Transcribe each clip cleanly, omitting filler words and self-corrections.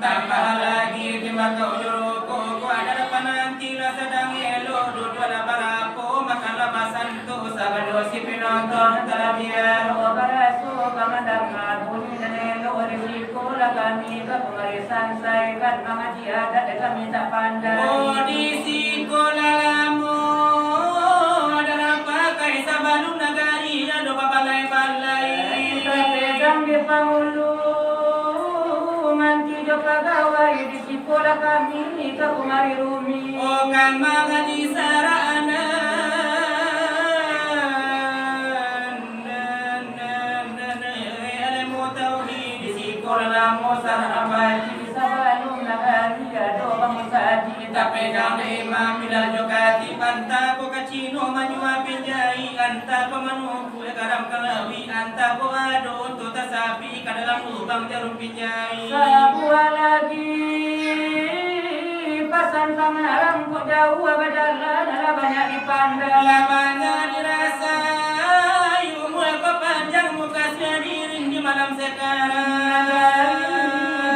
Tambah lagi terima kau juroko ku ada penantila sedang elo duduk ada balapo makan lapasan tu sabado si penonton talabiar obarasu kamandang bunyi dan elo risiko lah kami kemarisan saya kan mengaji adat kami tak pandai oh di sekolah lamu ada pakai sabalum nagari ada balai-balai pedang di pangulu pegawai di sekolah kami ke kumari rumi oh kan mengaji sarana ilmu tauhid di sekolah lamu sarabati sabalum nagari ado bangsaji tak pegang imam bila jokati panta ko kacino manyua pinjai anta pemanu karam kalawi anta ko ado untuk tasapi ka dalam lubang jarum pinjai sabua lagi pasan kamarang ko jauh badalan ala banyak dipandang lamanya dirasa umur ko panjang muka sediring di malam sekarang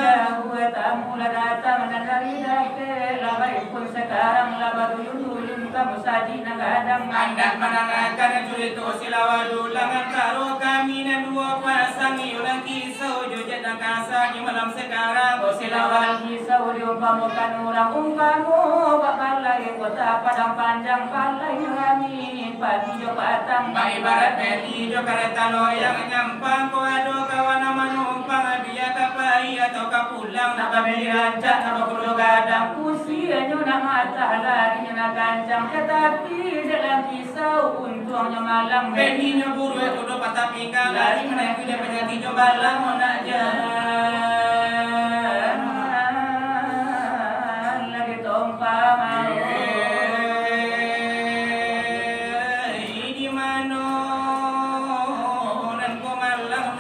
jauh tamu datang dan dari dake labai pun sekarang labaru yudulun kamu saji nagadang andak menangakan jurito silawadu langan karo kami dan dua pasang yulang kisau jojet dan kasar di malam sekarang o silawan kisau diumpamukan orang umpamu bakal lagi kota padang panjang palai ngamin padi jo patang ibarat peti jo kereta loyang nyampang ko ado kawan manumpang dia kapai atau kapulang nak beli rancak nak kudu gadang usia nyo nak mata lari nak gancang tetapi dalam kisau untungnya malam beni nyo buru kudu patah pinggang lari menaik dia penyakit jo balang nak jalan lagi tompang di mana dan ko malang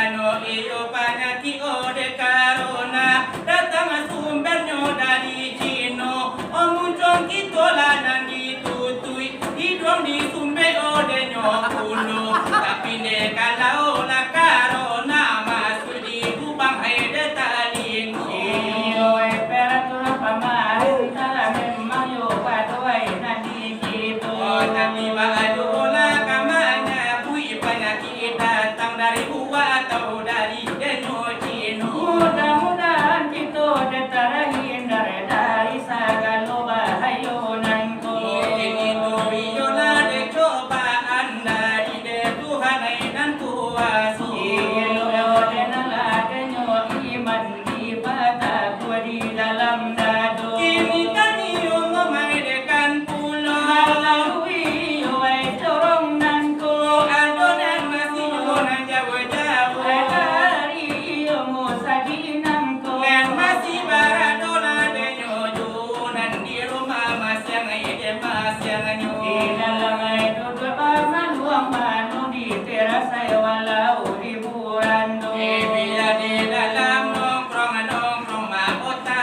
ano iyo panyaki ode karona datang sumbernya dari Cino omuncong kitola dan ditutui hidung di sumbe ode nyokuno tapi ne kalau la karona masuk di kubang haide talin iyo peratura pamarin ta memang yo padoi nanti gitu tapi baadola kamanya bui panyaki datang dari gua atau dari denyo Cino mudah-mudahan kita terhindar dari segala bahaya nanko ini tuh yola de cobaan dari de Tuhan dan kuasa iyo de nala denyo iman di bata gua di dalam dado kini kami ngomai dekan pulau melalui yo corong nanko adonan masih yo nan jawa-jawa dari yo musadi nanko dan masih baradola de nyojo nan di rumah mas yang ide mas yang nyo di dalam itu berpaman luang manu di teras saya walau di bulan do bila di dalam nongkrong ma ota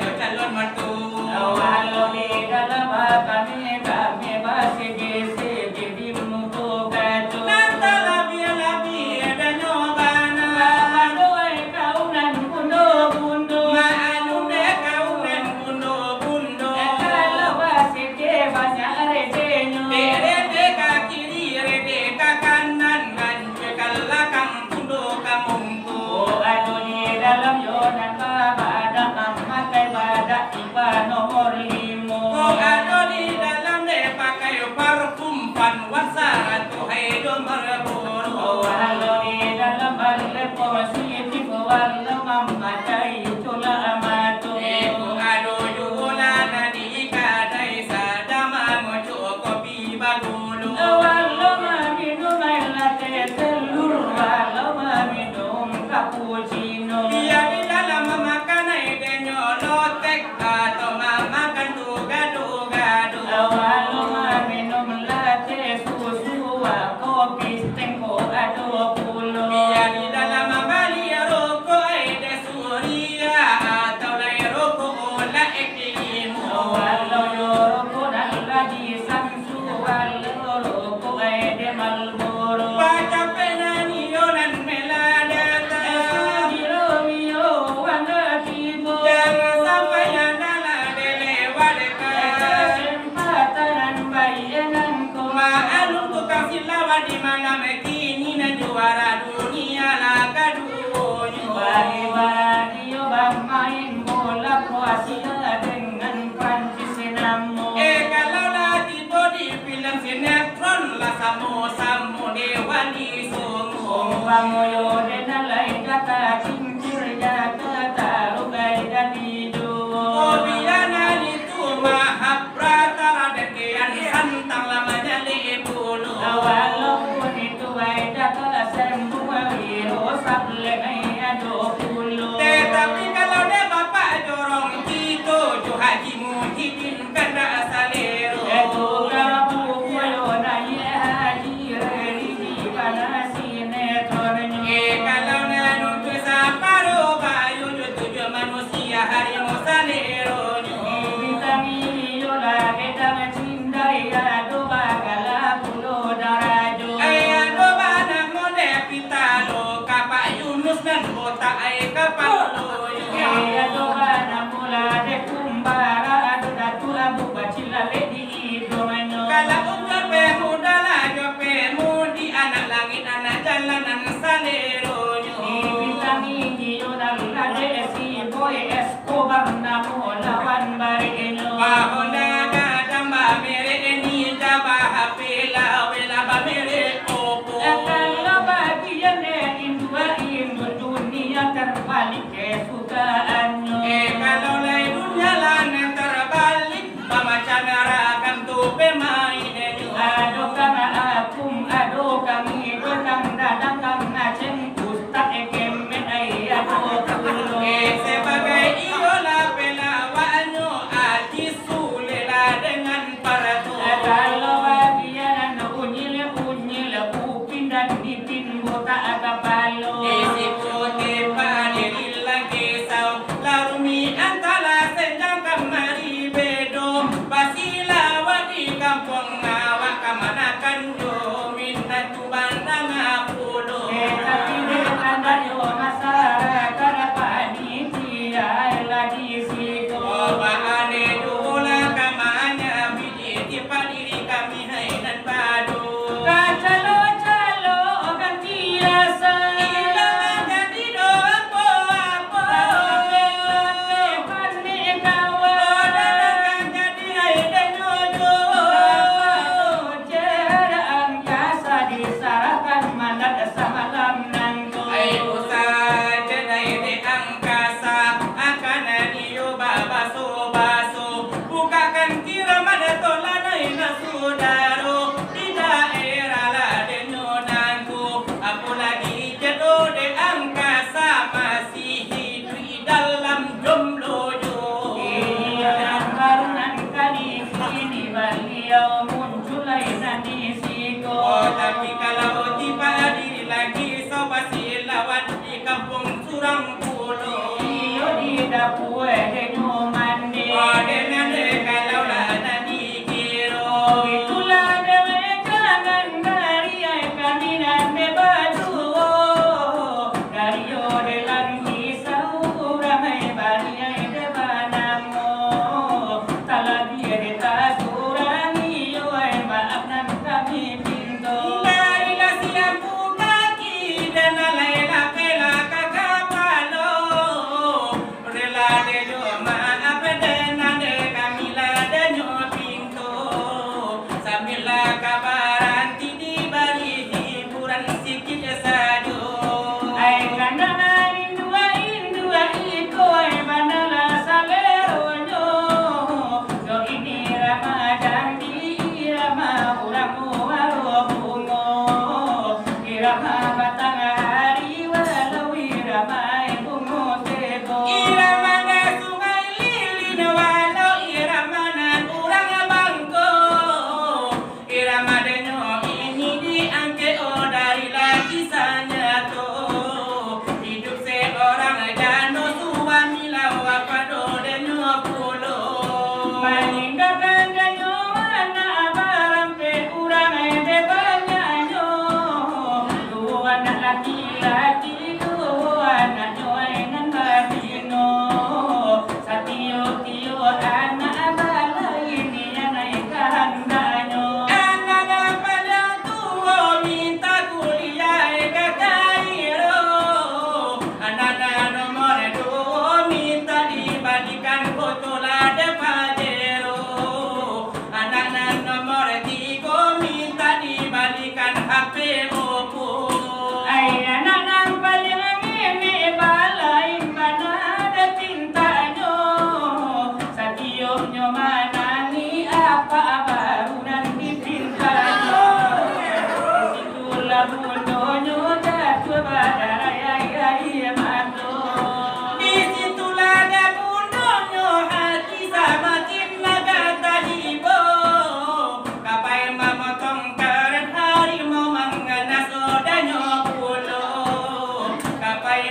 jo calon mertu walau di dalam kami basi di mutu kacau nanta labi ada nyobana madoai kaunan bundo maanu de kaunan bundo kalau basi banyak redenyo rede ka kiri rede ka kanan gancu kalakang bundo kamungku aduh di dalam yonan babada makai badak iba nomor 5 aduh di dalam de pakai parfum pan wasa tuhai do merburu aduh di dalam balle positif wala mamatai cula amatu aduh jula nadi kadai sadama mojo kopi bagulu wala minum latte telur wala minum cappuccino dia di dalam makanan denyo lotek atau makan gado wala minum latte susu kopi tengko ado pulo dia di dalam bali roko de suria atau lai roko la eklimu wala roko dan lagi samsu wala roko de malboro baca penani yonan meladata Romeo wanda tibo jangan sampai andala de lewat kesempatan bayangan ko maalum tu kasih lawan di malam kini na juara dunia laga dunia bagi bang main bola Kroasia dengan Prancis namo kalau lagi di film sinetron la samo dewani somo bangoyo denalai kata cincir jaga tarugai dari do biana itu mahabharata radekian santang lamanya lebulu walaupun itu baik jaga semua wiro sable ado pulu tetapi kalau de bapak jorong itu jo haji muhyiddin kanda asalero itu rabu koyo na ye haji religi pada sinetron kalau nanu tu saparo bayu tujuh manusia harimau salero vitami yola gedang cindai ado bagala pulo darajo ado bana mode pitalo kapak Yunus dan botak ai kapalo ado bana mula de kumbara ado datu abu bacila ledi domenyo kala ujar pe muda la jo pe mudi anak langit anak jalanan salero vitami yola de si boy Escobar namo lawan bareno bahona gadamba mere ni jaba hapela wela ba mere opo kalau bagian indua dunia terbalik kesukaannya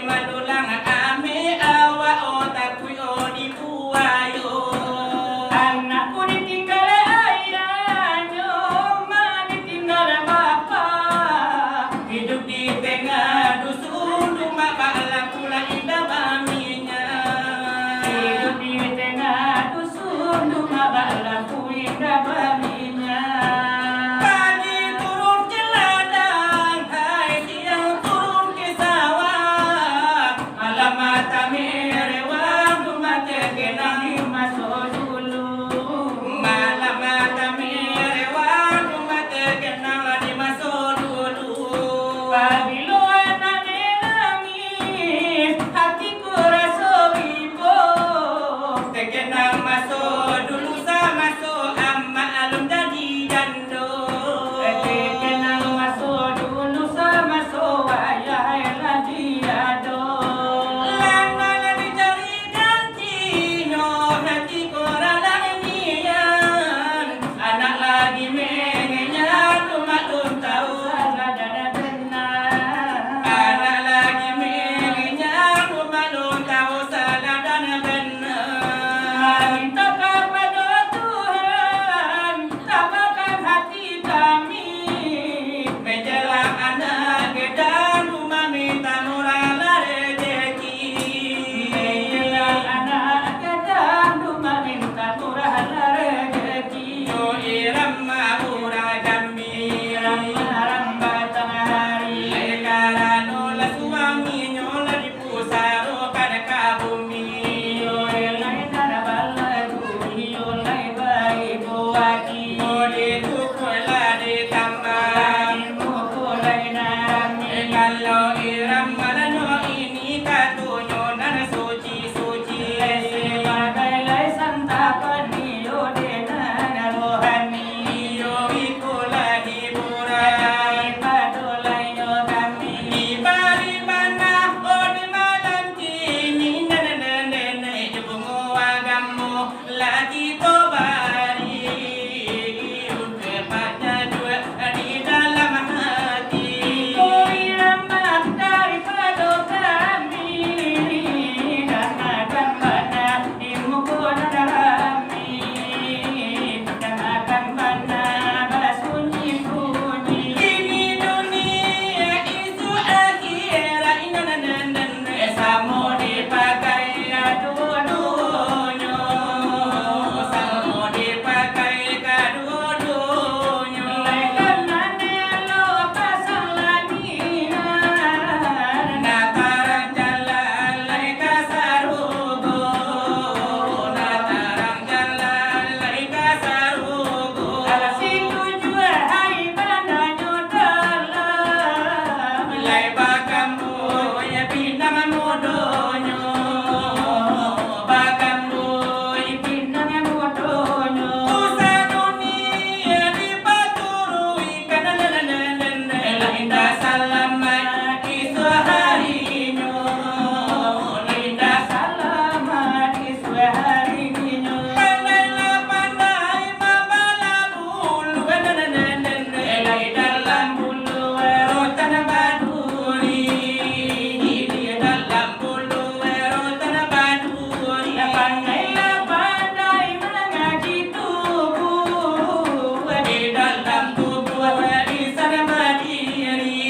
malulang ame awa otak kuyo di buayo. Anakku ditinggal ayahnya, mak ditinggal bapak. Hidup di tengah dusun, rumah bala pula indah maminya. Hidup di tengah dusun, rumah bala pula indah maminya. Pagi turun ke ladang, hai siang turun ke sawah. Malam mata merewang, rumah tergenang di masuk dulu. Malam mata merewang, rumah tergenang di masuk dulu. Pabilo anak menangis, hatiku rasa ibu. Tergenang masuk dulu sama masuk amma alum jadi jando. Tergenang masuk dulu sama masuk ayah lagi ado. Lama lagi cari gantinya, hatiku rada nian. Anak lagi mengenyan, rumah belum tahu salah dan benar. Anak lagi mengenyan, rumah belum tahu salah dan benar. Minta kepada Tuhan, tabahkan hati kami. Menjelang anak dan rumah minta murah rezeki. Menjelang anak dan rumah minta murah rezeki. Yo irama murah jambi, ramba tengah hari. Karano la suami nyola di pusaro kana kabumi. Yo elai nana balagu, yo lai bai buati. Ode tukola de tambah, mukulai narami. Kalau irama lano ini katunyo nana suci. Sebagai lai santapan yo de nana rohani. Yo ikulah hiburan, padolai yo kami. Di bari mana ode malam kini nene jebungo agamu lagi tobari. Untuk pada dua di dalam hati. Koi ramah daripada kami, dan akan mana ilmuku darami. Dan akan mana basunyi bunyi. Ini dunia itu akhirat nene samo dipakai dua-duanya. Samo dipakai kedua-duanya. Laikan manelo pasang lanina. Natarang jalan laika sarugo. Natarang jalan laika sarugo. Alas itu jua hai bandanyo dalam. Lai bakamu ya pinang modonyo. Bakamu ya pinang modonyo. Usaha dunia dipaturui karena indah selamat itu harinya. Indah selamat itu harinya. Pandailah pandai membala bulu. Elai dalam bulu rotan baduri. Di dalam bulu rotan baduri. Pandailah pandai mengaji tubuh. Di dalam tubuh insan mandiri.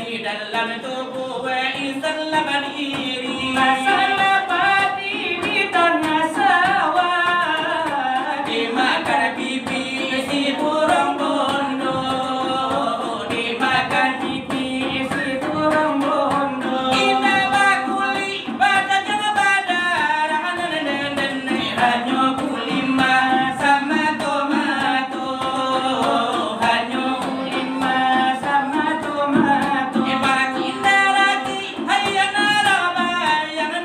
Di dalam tubuh insan mandiri. Masalah padi di tanah sawah. Dimakan pipi si burung bondo. Dimakan pipi si burung bondo. Indah bakuli pada jangan badar. Hanya kulima sama tomato. Hanya kulima sama tomato. Ibarat indah lagi hayang naraba yang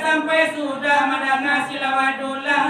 sampai sudah madang nasi lawadullah.